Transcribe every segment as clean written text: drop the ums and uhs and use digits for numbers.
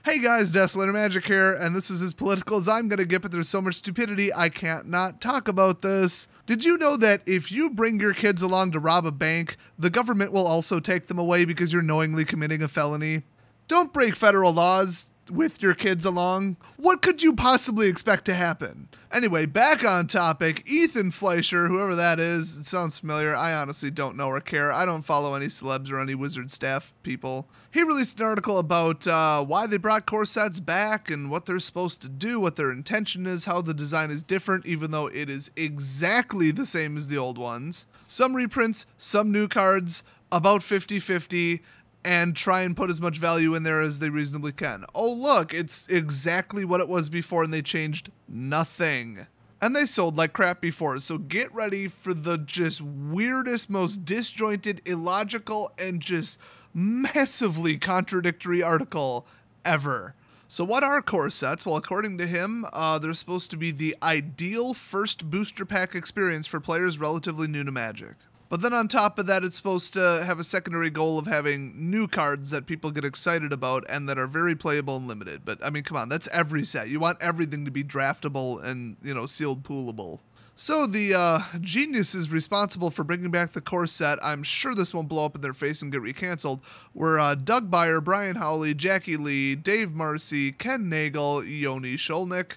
Hey guys, Desolator Magic here, and this is as political as I'm gonna get, but there's so much stupidity I can't not talk about this. Did you know that if you bring your kids along to rob a bank, the government will also take them away because you're knowingly committing a felony? Don't break federal laws with your kids along. What could you possibly expect to happen? Anyway, back on topic, Ethan Fleischer, whoever that is, it sounds familiar. I honestly don't know or care. I don't follow any celebs or any wizard staff people. He released an article about why they brought core sets back and what they're supposed to do, what their intention is, how the design is different, even though it is exactly the same as the old ones. Some reprints, some new cards, about 50-50, and try and put as much value in there as they reasonably can. Oh look, it's exactly what it was before and they changed nothing. And they sold like crap before, so get ready for the just weirdest, most disjointed, illogical, and just massively contradictory article ever. So what are core sets? Well, according to him, they're supposed to be the ideal first booster pack experience for players relatively new to Magic. But then on top of that, it's supposed to have a secondary goal of having new cards that people get excited about and that are very playable and limited. But, I mean, come on, that's every set. You want everything to be draftable and, sealed poolable. So the geniuses responsible for bringing back the core set, I'm sure this won't blow up in their face and get recanceled, were Doug Beyer, Brian Howley, Jackie Lee, Dave Marcy, Ken Nagel, Yoni Sholnick,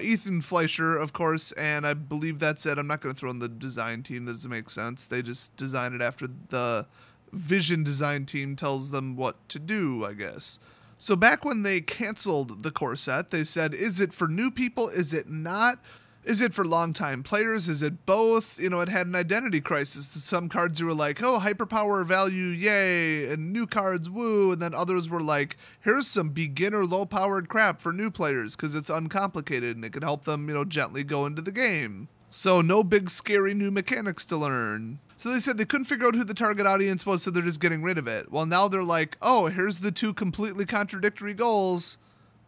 Ethan Fleischer, of course, and I believe that's it. I'm not going to throw in the design team. That doesn't make sense. They just design it after the vision design team tells them what to do, I guess. So back when they canceled the core set, they said, is it for new people? Is it not? Is it for longtime players? Is it both? It had an identity crisis. Some cards were like, oh, hyperpower value, yay, and new cards, woo. And then others were like, here's some beginner low-powered crap for new players because it's uncomplicated and it can help them, gently go into the game. So no big scary new mechanics to learn. So they said they couldn't figure out who the target audience was, so they're just getting rid of it. Well, now they're like, oh, here's the two completely contradictory goals.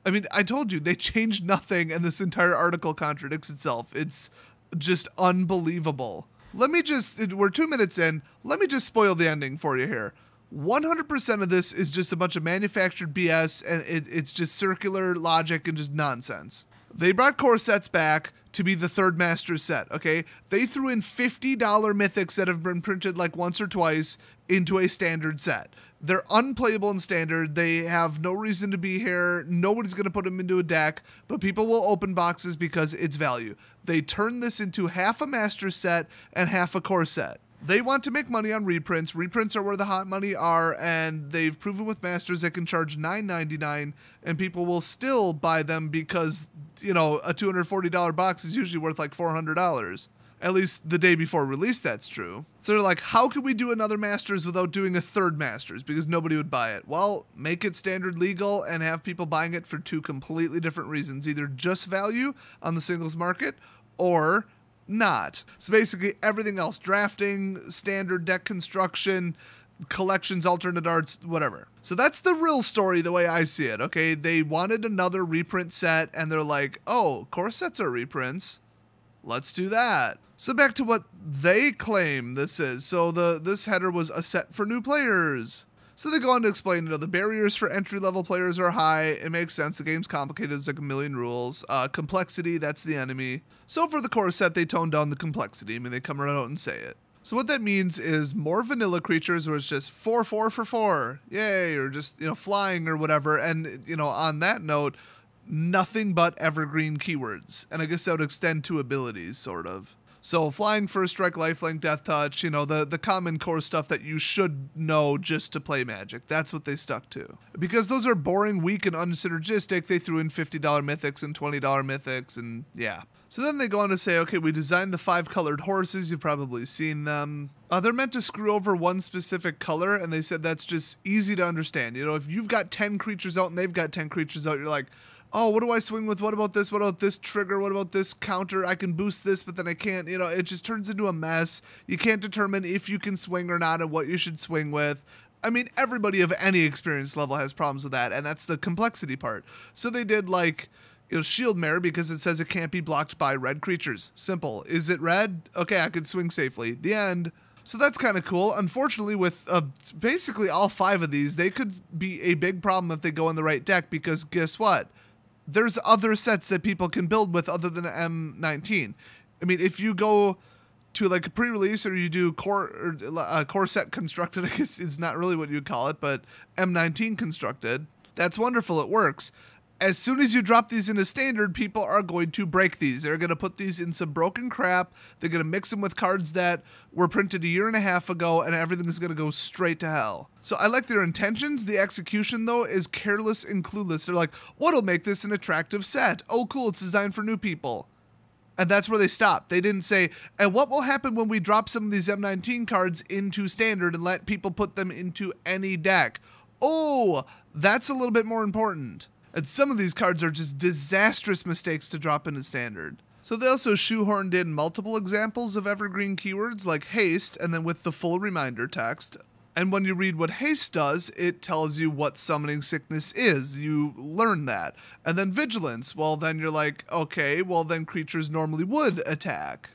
I mean, I told you, they changed nothing, and this entire article contradicts itself. It's just unbelievable. We're 2 minutes in, let me just spoil the ending for you here. 100% of this is just a bunch of manufactured BS, and it's just circular logic and just nonsense. They brought core sets back to be the third Masters set, okay? They threw in $50 mythics that have been printed like once or twice into a standard set. They're unplayable in standard. They have no reason to be here. Nobody's going to put them into a deck, but people will open boxes because it's value. They turn this into half a master set and half a core set. They want to make money on reprints. Reprints are where the hot money are, and they've proven with masters they can charge $9.99, and people will still buy them because, a $240 box is usually worth like $400. At least the day before release, that's true. So they're like, how can we do another Masters without doing a third Masters? Because nobody would buy it. Well, make it standard legal and have people buying it for two completely different reasons. Either just value on the singles market or not. So basically everything else, drafting, standard deck construction, collections, alternate arts, whatever. So that's the real story the way I see it, okay? They wanted another reprint set and they're like, oh, core sets are reprints. Let's do that. So back to what they claim this is. So this header was a set for new players. So they go on to explain, the barriers for entry-level players are high. It makes sense. The game's complicated. There's like a million rules. Complexity, that's the enemy. So for the core set, they tone down the complexity. I mean, they come right out and say it. So what that means is more vanilla creatures where it's just 4/4 for 4. Yay, or just, flying or whatever. And, on that note, nothing but evergreen keywords. And I guess that would extend to abilities, sort of. So flying, first strike, lifelink, death touch, the common core stuff that you should know just to play Magic. That's what they stuck to. Because those are boring, weak, and unsynergistic, they threw in $50 mythics and $20 mythics, and yeah. So then they go on to say, okay, we designed the 5 colored horses. You've probably seen them. They're meant to screw over one specific color, and they said that's just easy to understand. If you've got 10 creatures out and they've got 10 creatures out, you're like, oh, what do I swing with? What about this? What about this trigger? What about this counter? I can boost this, but then I can't. It just turns into a mess. You can't determine if you can swing or not and what you should swing with. I mean, everybody of any experience level has problems with that, and that's the complexity part. So they did Shield Mare because it says it can't be blocked by red creatures. Simple. Is it red? Okay, I can swing safely. The end. So that's kind of cool. Unfortunately, with basically all 5 of these, they could be a big problem if they go in the right deck, because guess what? There's other sets that people can build with other than M19. I mean, if you go to like a pre-release, or you do core set constructed, I guess is not really what you'd call it, but M19 constructed, that's wonderful. It works. As soon as you drop these into standard, people are going to break these. They're going to put these in some broken crap. They're going to mix them with cards that were printed a year and a half ago, and everything is going to go straight to hell. So I like their intentions. The execution, though, is careless and clueless. They're like, what'll make this an attractive set? Oh, cool, it's designed for new people. And that's where they stopped. They didn't say, and what will happen when we drop some of these M19 cards into standard and let people put them into any deck? Oh, that's a little bit more important. And some of these cards are just disastrous mistakes to drop into standard. So they also shoehorned in multiple examples of evergreen keywords like haste, and then with the full reminder text. And when you read what haste does, it tells you what summoning sickness is. You learn that. And then vigilance, well then you're like, okay, well then creatures normally would attack.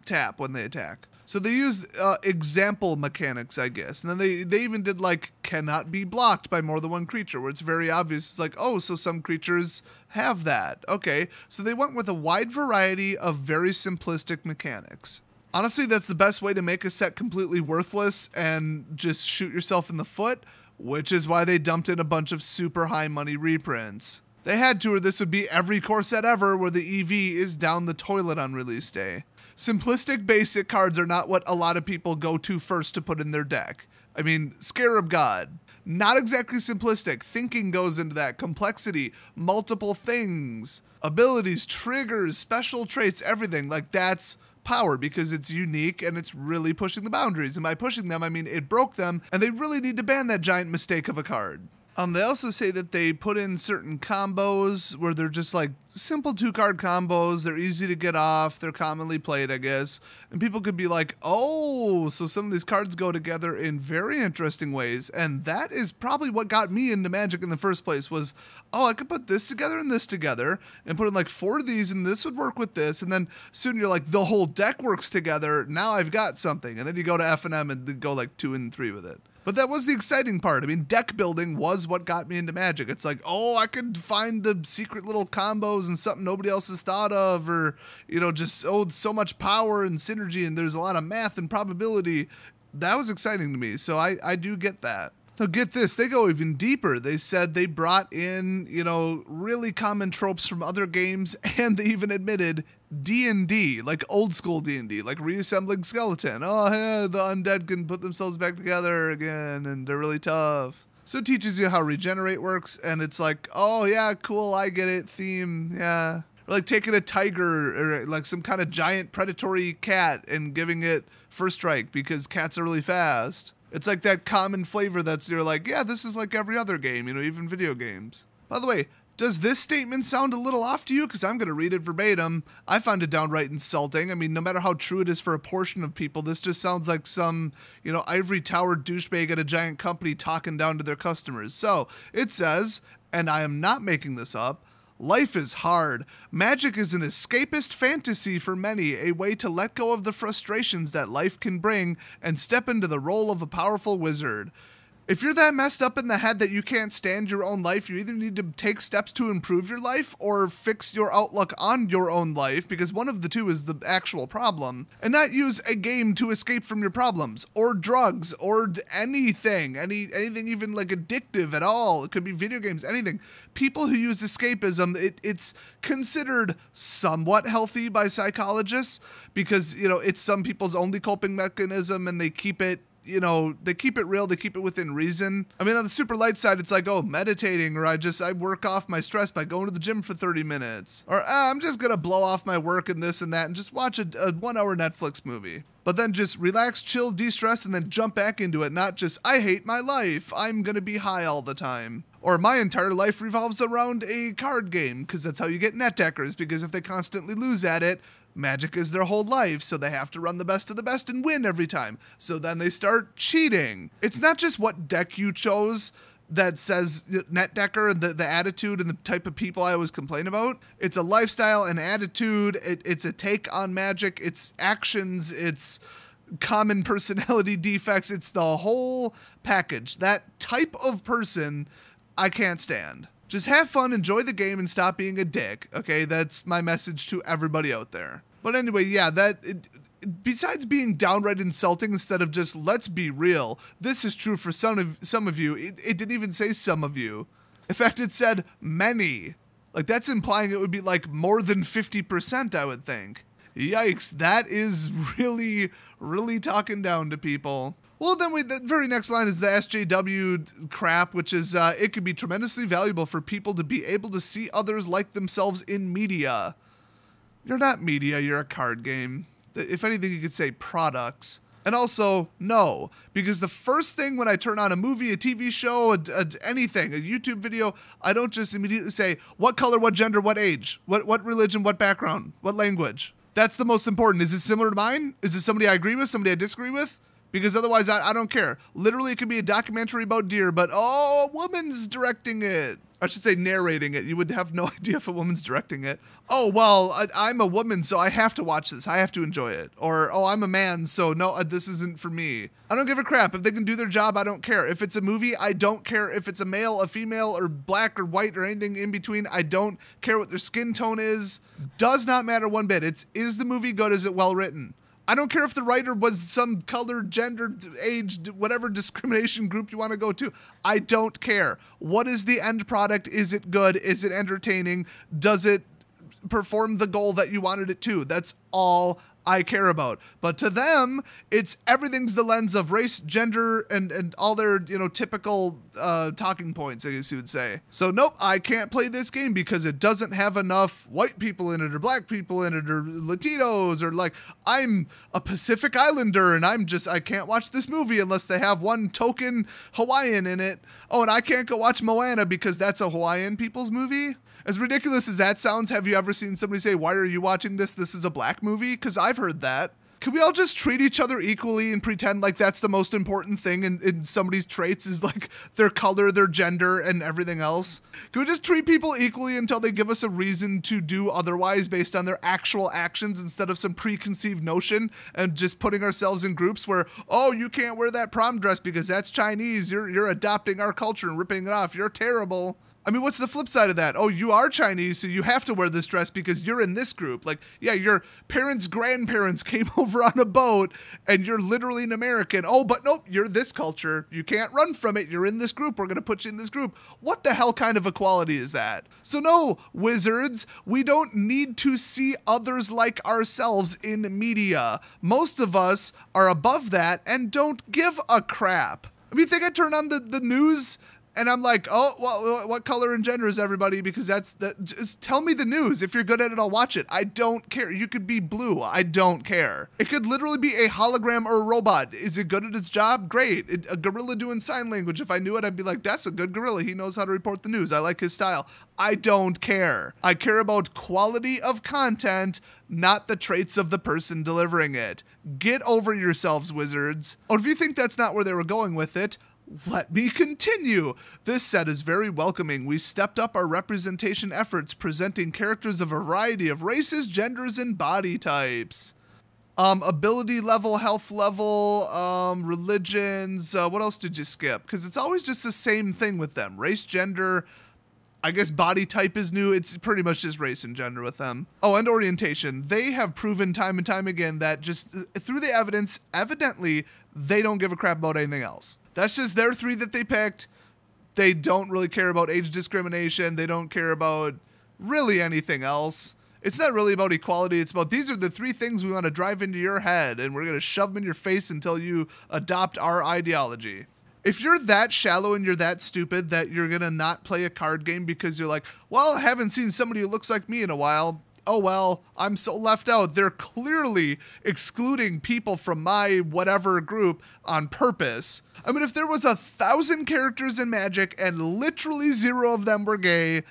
Tap when they attack. So they used example mechanics, I guess. And then they even did like cannot be blocked by more than one creature, where it's very obvious. It's like, oh, so some creatures have that. Okay, so they went with a wide variety of very simplistic mechanics. Honestly, that's the best way to make a set completely worthless and just shoot yourself in the foot, which is why they dumped in a bunch of super high money reprints. They had to, or this would be every core set ever where the EV is down the toilet on release day. Simplistic basic cards are not what a lot of people go to first to put in their deck. I mean, Scarab God, not exactly simplistic. Thinking goes into that. Complexity, multiple things, abilities, triggers, special traits, everything. Like, that's power because it's unique and it's really pushing the boundaries. And by pushing them, I mean it broke them, and they really need to ban that giant mistake of a card. They also say that they put in certain combos where they're just like simple 2-card combos. They're easy to get off. They're commonly played, I guess. And people could be like, oh, so some of these cards go together in very interesting ways. And that is probably what got me into Magic in the first place was, oh, I could put this together and put in like 4 of these, and this would work with this. And then soon you're like, the whole deck works together. Now I've got something. And then you go to F&M and go like 2 and 3 with it. But that was the exciting part. I mean, deck building was what got me into Magic. It's like, oh, I could find the secret little combos and something nobody else has thought of, or, you know, just, oh, so much power and synergy, and there's a lot of math and probability. That was exciting to me, so I do get that. Now get this, they go even deeper. They said they brought in, you know, really common tropes from other games, and they even admitted D&D, like old school D&D, like reassembling skeleton. Oh, yeah, the undead can put themselves back together again, and they're really tough. So it teaches you how regenerate works, and it's like, oh yeah, cool, I get it, theme, yeah. Or like taking a tiger, or like some kind of giant predatory cat and giving it first strike because cats are really fast. It's like that common flavor that's, you're like, yeah, this is like every other game, you know, even video games. By the way, does this statement sound a little off to you? Because I'm going to read it verbatim. I find it downright insulting. I mean, no matter how true it is for a portion of people, this just sounds like some, you know, ivory tower douchebag at a giant company talking down to their customers. So it says, and I am not making this up, life is hard. Magic is an escapist fantasy for many, a way to let go of the frustrations that life can bring and step into the role of a powerful wizard. If you're that messed up in the head that you can't stand your own life, you either need to take steps to improve your life or fix your outlook on your own life, because one of the two is the actual problem, and not use a game to escape from your problems, or drugs, or anything even like addictive at all. It could be video games, anything. People who use escapism, it's considered somewhat healthy by psychologists because, you know, it's some people's only coping mechanism, and they keep it, you know, they keep it real, they keep it within reason. I mean, on the super light side, it's like, oh, meditating, or I work off my stress by going to the gym for 30 minutes. Or I'm just going to blow off my work and this and that and just watch a 1-hour Netflix movie. But then just relax, chill, de-stress, and then jump back into it. Not just, I hate my life, I'm going to be high all the time. Or my entire life revolves around a card game, because that's how you get net deckers, because if they constantly lose at it, Magic is their whole life, so they have to run the best of the best and win every time. So then they start cheating. It's not just what deck you chose that says net decker and the attitude and the type of people I always complain about. It's a lifestyle and attitude. It's a take on Magic. It's actions. It's common personality defects. It's the whole package. That type of person I can't stand. Just have fun, enjoy the game, and stop being a dick. Okay, that's my message to everybody out there. But anyway, yeah, besides being downright insulting instead of just let's be real, this is true for some of you. It didn't even say some of you. In fact, it said many. Like, that's implying it would be like more than 50%, I would think. Yikes, that is really, really talking down to people. Well, then the very next line is the SJW crap, which is, it could be tremendously valuable for people to be able to see others like themselves in media. You're not media, you're a card game. If anything, you could say products. And also, no, because the first thing when I turn on a movie, a TV show, anything, a YouTube video, I don't just immediately say, what color, what gender, what age, what religion, what background, what language. That's the most important. Is it similar to mine? Is it somebody I agree with, somebody I disagree with? Because otherwise, I don't care. Literally, it could be a documentary about deer, but a woman's directing it. I should say narrating it. You would have no idea if a woman's directing it. Oh, well, I'm a woman, so I have to watch this. I have to enjoy it. Or, oh, I'm a man, so no, this isn't for me. I don't give a crap. If they can do their job, I don't care. If it's a movie, I don't care. If it's a male, a female, or black or white or anything in between, I don't care what their skin tone is. Does not matter one bit. Is the movie good? Is it well written? I don't care if the writer was some color, gender, age, whatever discrimination group you want to go to. I don't care. What is the end product? Is it good? Is it entertaining? Does it perform the goal that you wanted it to? That's all I care about. But to them, everything's the lens of race, gender, and all their, typical talking points, I guess you would say. So nope, I can't play this game because it doesn't have enough white people in it, or black people in it, or Latinos, or like, I'm a Pacific Islander and I can't watch this movie unless they have one token Hawaiian in it. Oh, and I can't go watch Moana because that's a Hawaiian people's movie. As ridiculous as that sounds, have you ever seen somebody say, why are you watching this? This is a black movie? Because I've heard that. Can we all just treat each other equally and pretend like that's the most important thing in somebody's traits is like their color, their gender, and everything else? Can we just treat people equally until they give us a reason to do otherwise based on their actual actions instead of some preconceived notion and just putting ourselves in groups where, oh, you can't wear that prom dress because that's Chinese. You're adopting our culture and ripping it off. You're terrible. I mean, what's the flip side of that? Oh, you are Chinese, so you have to wear this dress because you're in this group. Like, yeah, your parents' grandparents came over on a boat and you're literally an American. Oh, but nope, you're this culture. You can't run from it. You're in this group. We're going to put you in this group. What the hell kind of equality is that? So no, wizards, we don't need to see others like ourselves in media. Most of us are above that and don't give a crap. I mean, you think I turn on the news and I'm like, oh, well, what color and gender is everybody? Because just tell me the news. If you're good at it, I'll watch it. I don't care. You could be blue. I don't care. It could literally be a hologram or a robot. Is it good at its job? Great. A gorilla doing sign language. If I knew it, I'd be like, that's a good gorilla. He knows how to report the news. I like his style. I don't care. I care about quality of content, not the traits of the person delivering it. Get over yourselves, wizards. Or if you think that's not where they were going with it, let me continue. This set is very welcoming. We stepped up our representation efforts, presenting characters of a variety of races, genders, and body types. Ability level, health level, religions. What else did you skip? Because it's always just the same thing with them. Race, gender, I guess body type is new. It's pretty much just race and gender with them. Oh, and orientation. They have proven time and time again that just through the evidence, evidently, they don't give a crap about anything else. That's just their three that they picked. They don't really care about age discrimination. They don't care about really anything else. It's not really about equality. It's about these are the three things we want to drive into your head, and we're going to shove them in your face until you adopt our ideology. If you're that shallow and you're that stupid that you're going to not play a card game because you're like, well, I haven't seen somebody who looks like me in a while. Oh, well, I'm so left out. They're clearly excluding people from my whatever group on purpose. I mean, if there was 1,000 characters in Magic and literally 0 of them were gay,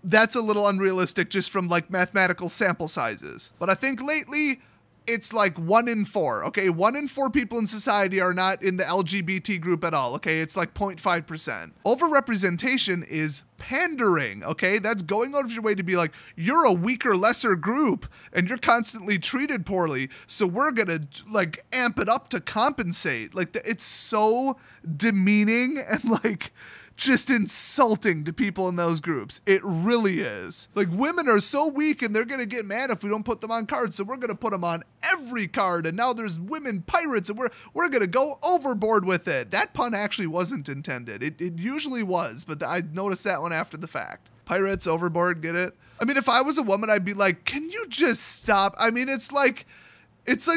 that's a little unrealistic just from like mathematical sample sizes. But I think lately, it's like 1 in 4, okay? 1 in 4 people in society are not in the LGBT group at all, okay? It's like 0.5%. Overrepresentation is pandering, okay? That's going out of your way to be like, you're a weaker, lesser group, and you're constantly treated poorly, so we're gonna, like, amp it up to compensate. Like, it's so demeaning and, like, just insulting to people in those groups. It really is. Like, women are so weak and they're gonna get mad if we don't put them on cards, so we're gonna put them on every card, and now there's women pirates and we're gonna go overboard with it. That pun actually wasn't intended. It usually was, but I noticed that one after the fact. Pirates, overboard, get it? I mean, if I was a woman, I'd be like, can you just stop? I mean, it's like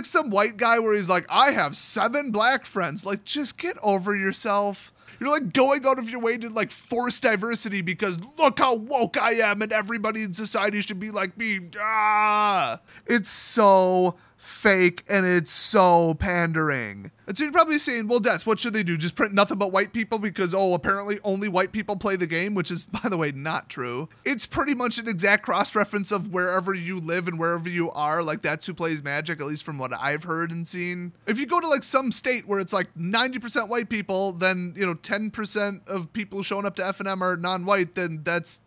some white guy where he's like, I have 7 black friends. Like, just get over yourself. You're like going out of your way to like force diversity because look how woke I am and everybody in society should be like me. Ah! It's so fake and it's so pandering. And so you're probably saying, well, Des, what should they do? Just print nothing but white people because, oh, apparently only white people play the game, which is, by the way, not true. It's pretty much an exact cross-reference of wherever you live and wherever you are. Like, that's who plays Magic, at least from what I've heard and seen. If you go to, like, some state where it's, like, 90% white people, then, 10% of people showing up to F&M are non-white, then that's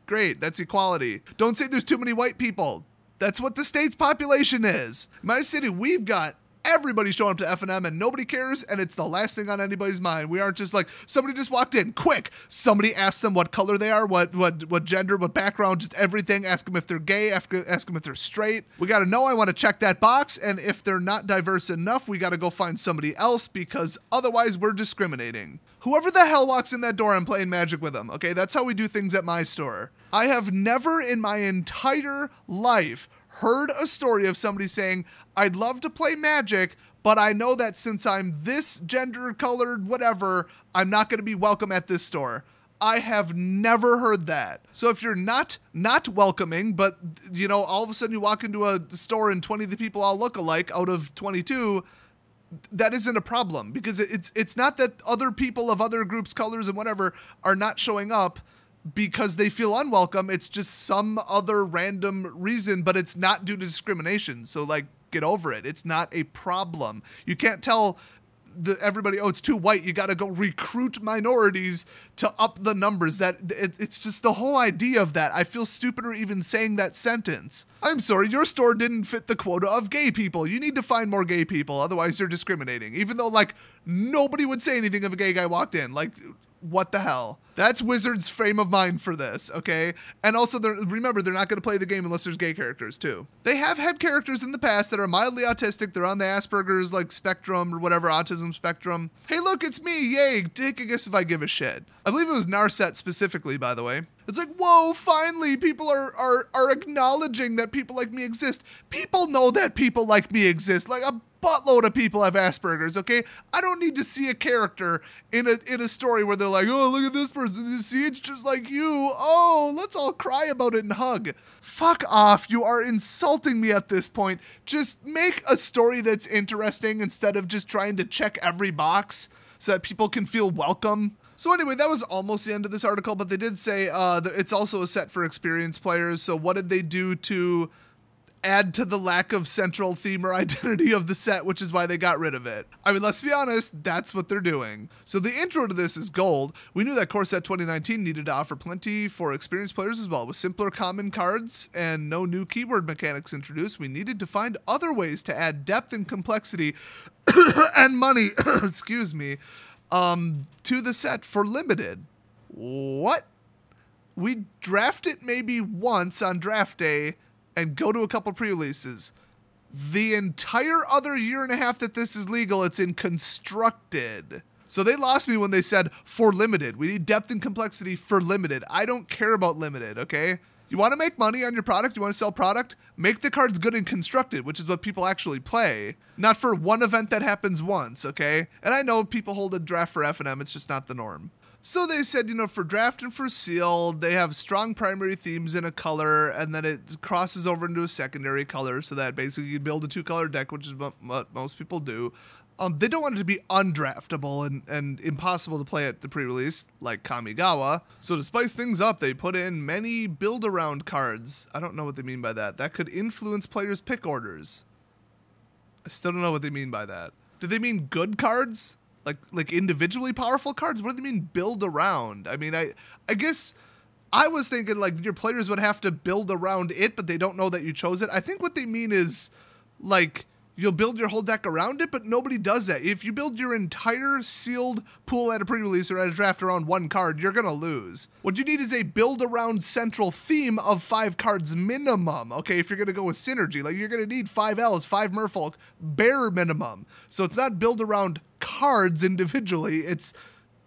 great. That's equality. Don't say there's too many white people. That's what the state's population is. In my city, we've got everybody showing up to F&M and nobody cares, and it's the last thing on anybody's mind. We aren't just like, somebody just walked in, quick. Somebody ask them what color they are, what gender, what background, just everything. Ask them if they're gay, ask them if they're straight. We got to know, I want to check that box, and if they're not diverse enough, we got to go find somebody else because otherwise we're discriminating. Whoever the hell walks in that door, I'm playing Magic with them, okay? That's how we do things at my store. I have never in my entire life heard a story of somebody saying, I'd love to play Magic, but I know that since I'm this gender, colored, whatever, I'm not going to be welcome at this store. I have never heard that. So if you're not welcoming, but, all of a sudden you walk into a store and 20 of the people all look alike out of 22, that isn't a problem because it's not that other people of other groups, colors, and whatever are not showing up because they feel unwelcome. It's just some other random reason, but it's not due to discrimination. So, like, get over it. It's not a problem. You can't tell everybody, oh, it's too white. You got to go recruit minorities to up the numbers. It's just the whole idea of that. I feel stupider even saying that sentence. I'm sorry, your store didn't fit the quota of gay people. You need to find more gay people. Otherwise, you're discriminating. Even though, like, nobody would say anything if a gay guy walked in. Like, what the hell? That's Wizards' frame of mind for this, okay? And also, remember, they're not going to play the game unless there's gay characters, too. They have had characters in the past that are mildly autistic. They're on the Asperger's, like, spectrum or whatever, autism spectrum. Hey, look, it's me. Yay. Take a guess if I give a shit. I believe it was Narset specifically, by the way. It's like, whoa, finally, people are acknowledging that people like me exist. People know that people like me exist. Like, a buttload of people have Asperger's, okay? I don't need to see a character in a story where they're like, oh, look at this person. You see, it's just like you. Oh, let's all cry about it and hug. Fuck off. You are insulting me at this point. Just make a story that's interesting instead of just trying to check every box so that people can feel welcome. So anyway, that was almost the end of this article, but they did say that it's also a set for experienced players. So what did they do to add to the lack of central theme or identity of the set, which is why they got rid of it? I mean, let's be honest, that's what they're doing. So the intro to this is gold. We knew that Core Set 2019 needed to offer plenty for experienced players as well. With simpler common cards and no new keyword mechanics introduced, we needed to find other ways to add depth and complexity and money, excuse me, to the set for limited. What? We draft it maybe once on draft day and go to a couple pre-releases. The entire other year and a half that this is legal, it's in constructed. So they lost me when they said for limited. We need depth and complexity for limited. I don't care about limited, okay? You want to make money on your product? You want to sell product? Make the cards good and constructed, which is what people actually play. Not for one event that happens once, okay? And I know people hold a draft for F&M. It's just not the norm. So they said, for draft and for sealed, they have strong primary themes in a color, and then it crosses over into a secondary color, so that basically you build a 2-color deck, which is what most people do. They don't want it to be undraftable and impossible to play at the pre-release, like Kamigawa. So to spice things up, they put in many build-around cards. I don't know what they mean by that. That could influence players' pick orders. I still don't know what they mean by that. Do they mean good cards? Like individually powerful cards? What do they mean build around? I mean, I guess I was thinking like your players would have to build around it, but they don't know that you chose it. I think what they mean is like you'll build your whole deck around it, but nobody does that. If you build your entire sealed pool at a pre-release or at a draft around one card, you're going to lose. What you need is a build around central theme of 5 cards minimum. Okay, if you're going to go with synergy, like you're going to need 5 elves, 5 merfolk, bare minimum. So it's not build around cards individually, it's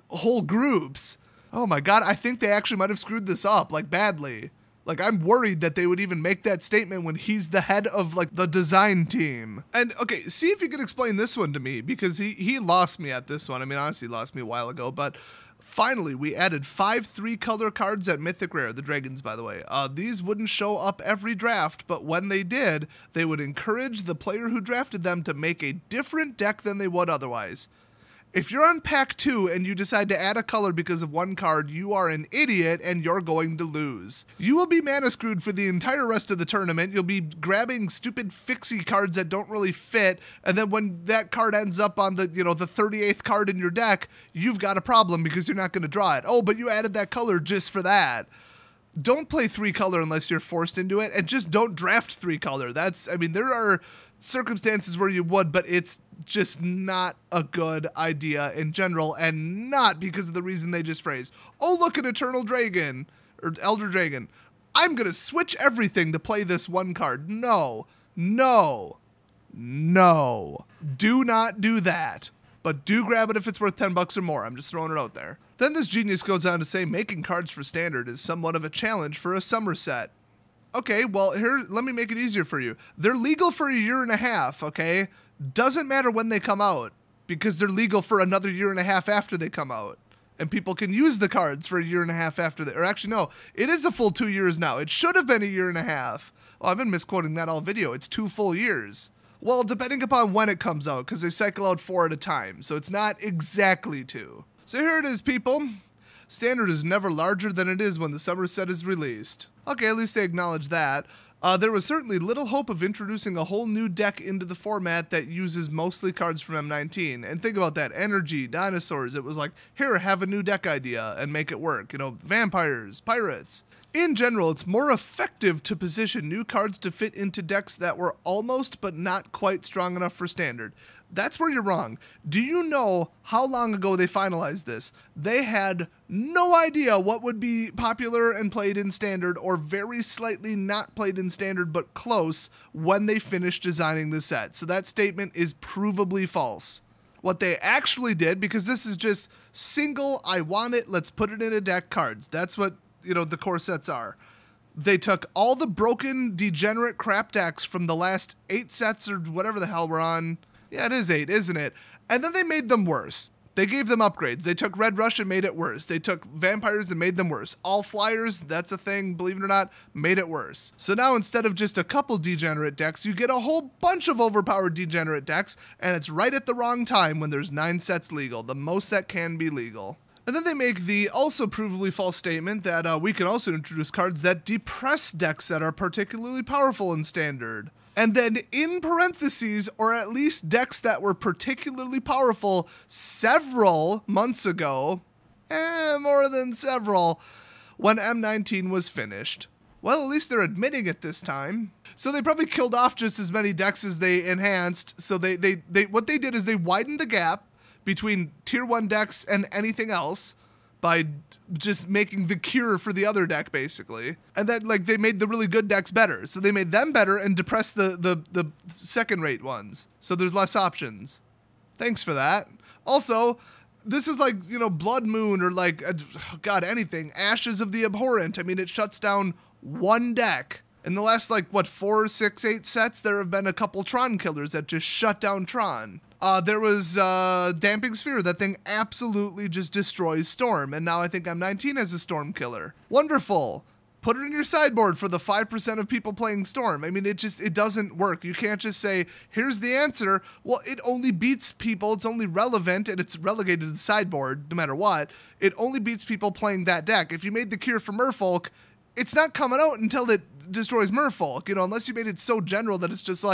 whole groups. Oh my god, I think they actually might have screwed this up, like badly. Like, I'm worried that they would even make that statement when he's the head of, like, the design team. And, okay, see if you can explain this one to me, because he lost me at this one. I mean, honestly, he lost me a while ago, but finally, we added 5 3-color cards at Mythic Rare, the dragons, by the way. These wouldn't show up every draft, but when they did, they would encourage the player who drafted them to make a different deck than they would otherwise. If you're on pack 2 and you decide to add a color because of one card, you are an idiot and you're going to lose. You will be mana screwed for the entire rest of the tournament. You'll be grabbing stupid fixie cards that don't really fit, and then when that card ends up on the, the 38th card in your deck, you've got a problem because you're not going to draw it. Oh, but you added that color just for that. Don't play 3-color unless you're forced into it, and just don't draft 3-color. There are circumstances where you would, but it's just not a good idea in general, and not because of the reason they just phrased. Oh, look, an Eternal Dragon, or Elder Dragon. I'm going to switch everything to play this one card. No. Do not do that. But do grab it if it's worth $10 or more. I'm just throwing it out there. Then this genius goes on to say making cards for Standard is somewhat of a challenge for a summer set. Okay, well, here, let me make it easier for you. They're legal for 1.5 years, okay? Doesn't matter when they come out, because they're legal for another 1.5 years after they come out. And people can use the cards for 1.5 years after they, or actually, no, it is a full 2 years now. It should have been 1.5 years. Oh, I've been misquoting that all video. It's 2 full years. Well, depending upon when it comes out, because they cycle out 4 at a time, so it's not exactly 2. So here it is, people. Standard is never larger than it is when the summer set is released. Okay, at least they acknowledge that. There was certainly little hope of introducing a whole new deck into the format that uses mostly cards from M19. And think about that. Energy, dinosaurs. It was like, here, have a new deck idea and make it work. Vampires, pirates. In general, it's more effective to position new cards to fit into decks that were almost but not quite strong enough for Standard. That's where you're wrong. Do you know how long ago they finalized this? They had no idea what would be popular and played in Standard, or very slightly not played in Standard but close, when they finished designing the set. So that statement is provably false. What they actually did, because this is just single, I want it, let's put it in a deck cards. That's what, the core sets are. They took all the broken, degenerate crap decks from the last 8 sets or whatever the hell we're on. Yeah, it is 8, isn't it? And then they made them worse. They gave them upgrades. They took Red Rush and made it worse. They took Vampires and made them worse. All Flyers, that's a thing, believe it or not, made it worse. So now instead of just a couple degenerate decks, you get a whole bunch of overpowered degenerate decks, and it's right at the wrong time when there's 9 sets legal, the most that can be legal. And then they make the also provably false statement that we can also introduce cards that depress decks that are particularly powerful in Standard. And then in parentheses, or at least decks that were particularly powerful several months ago, more than several, when M19 was finished. Well, at least they're admitting it this time. So they probably killed off just as many decks as they enhanced. So what they did is they widened the gap between tier 1 decks and anything else by just making the cure for the other deck, basically. And then, they made the really good decks better. So they made them better and depressed the second-rate ones. So there's less options. Thanks for that. Also, this is Blood Moon or anything. Ashes of the Abhorrent. I mean, it shuts down one deck. In the last, 4, 6, 8 sets, there have been a couple Tron killers that just shut down Tron. There was Damping Sphere. That thing absolutely just destroys Storm. And now I think M19 has a Storm killer. Wonderful. Put it in your sideboard for the 5% of people playing Storm. I mean, it doesn't work. You can't just say, here's the answer. Well, it only beats people. It's only relevant, and it's relegated to the sideboard, no matter what. It only beats people playing that deck. If you made the cure for Merfolk, it's not coming out until it destroys Merfolk, unless you made it so general that it's just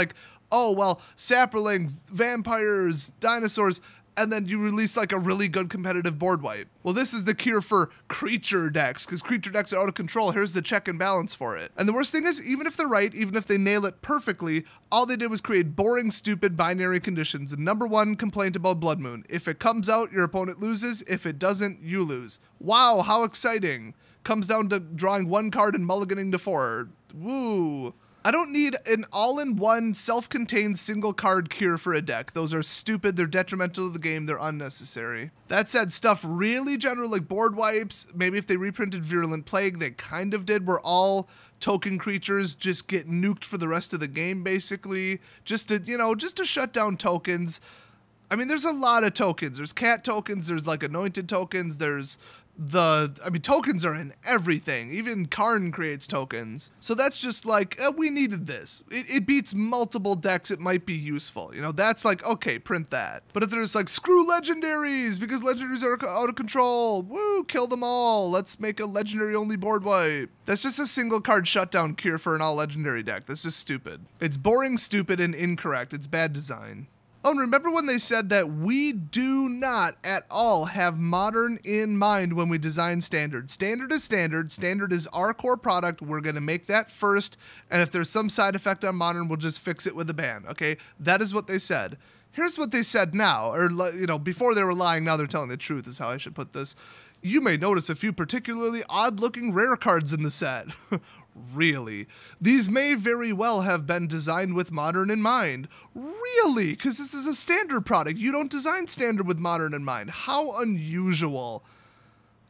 oh, well, saplings, vampires, dinosaurs, and then you release like a really good competitive board wipe. Well, this is the cure for creature decks, because creature decks are out of control. Here's the check and balance for it. And the worst thing is, even if they're right, even if they nail it perfectly, all they did was create boring, stupid binary conditions. The number one complaint about Blood Moon: if it comes out, your opponent loses. If it doesn't, you lose. Wow, how exciting. Comes down to drawing one card and mulliganing to 4. Woo. I don't need an all-in-one, self-contained single-card cure for a deck. Those are stupid, they're detrimental to the game, they're unnecessary. That said, stuff really general like board wipes, maybe if they reprinted Virulent Plague, they kind of did, where all token creatures just get nuked for the rest of the game, basically. Just to shut down tokens. I mean, there's a lot of tokens. There's cat tokens, there's like anointed tokens, tokens are in everything. Even Karn creates tokens. So that's just like, we needed this. It beats multiple decks. It might be useful. That's like, okay, print that. But if there's like, screw legendaries because legendaries are out of control. Woo, kill them all. Let's make a legendary only board wipe. That's just a single card shutdown cure for an all legendary deck. That's just stupid. It's boring, stupid, and incorrect. It's bad design. Oh, and remember when they said that we do not at all have modern in mind when we design standard. Standard is standard. Standard is our core product. We're going to make that first. And if there's some side effect on modern, we'll just fix it with a ban. Okay, that is what they said. Here's what they said now, or before they were lying, now they're telling the truth is how I should put this. You may notice a few particularly odd-looking rare cards in the set. Really? These may very well have been designed with modern in mind. Really? Because this is a standard product. You don't design standard with modern in mind. How unusual.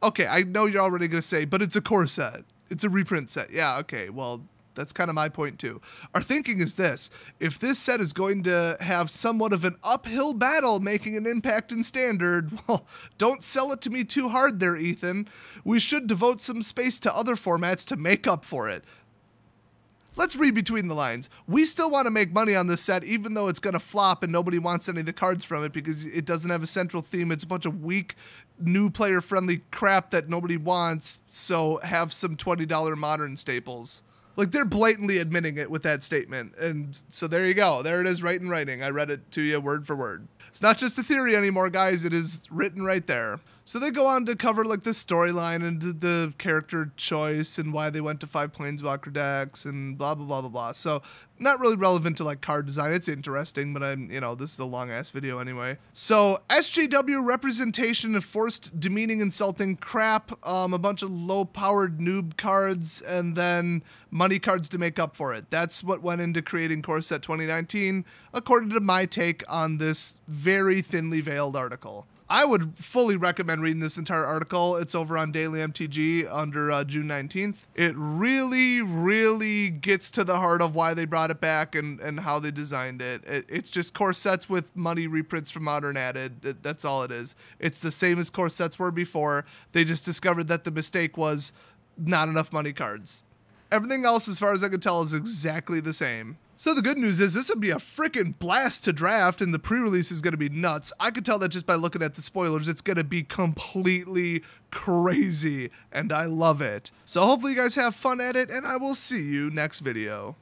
Okay, I know you're already going to say, but it's a core set. It's a reprint set. Yeah, okay, well, that's kind of my point too. Our thinking is this: if this set is going to have somewhat of an uphill battle making an impact in standard, well, don't sell it to me too hard there, Ethan. We should devote some space to other formats to make up for it. Let's read between the lines. We still want to make money on this set, even though it's going to flop and nobody wants any of the cards from it because it doesn't have a central theme. It's a bunch of weak, new player-friendly crap that nobody wants, so have some $20 modern staples. Like, they're blatantly admitting it with that statement. And so there you go. There it is right in writing. I read it to you word for word. It's not just a theory anymore, guys. It is written right there. So they go on to cover like the storyline and the character choice and why they went to 5 Planeswalker decks and blah, blah, blah, blah, blah. So not really relevant to like card design. It's interesting, but this is a long ass video anyway. So SJW representation of forced, demeaning, insulting crap, a bunch of low powered noob cards, and then money cards to make up for it. That's what went into creating Core Set 2019, according to my take on this very thinly veiled article. I would fully recommend reading this entire article. It's over on Daily MTG under June 19th. It really, really gets to the heart of why they brought it back and how they designed it. It's just core sets with money reprints from Modern added. That's all it is. It's the same as core sets were before. They just discovered that the mistake was not enough money cards. Everything else, as far as I can tell, is exactly the same. So the good news is this would be a freaking blast to draft, and the pre-release is going to be nuts. I could tell that just by looking at the spoilers. It's going to be completely crazy, and I love it. So hopefully you guys have fun at it, and I will see you next video.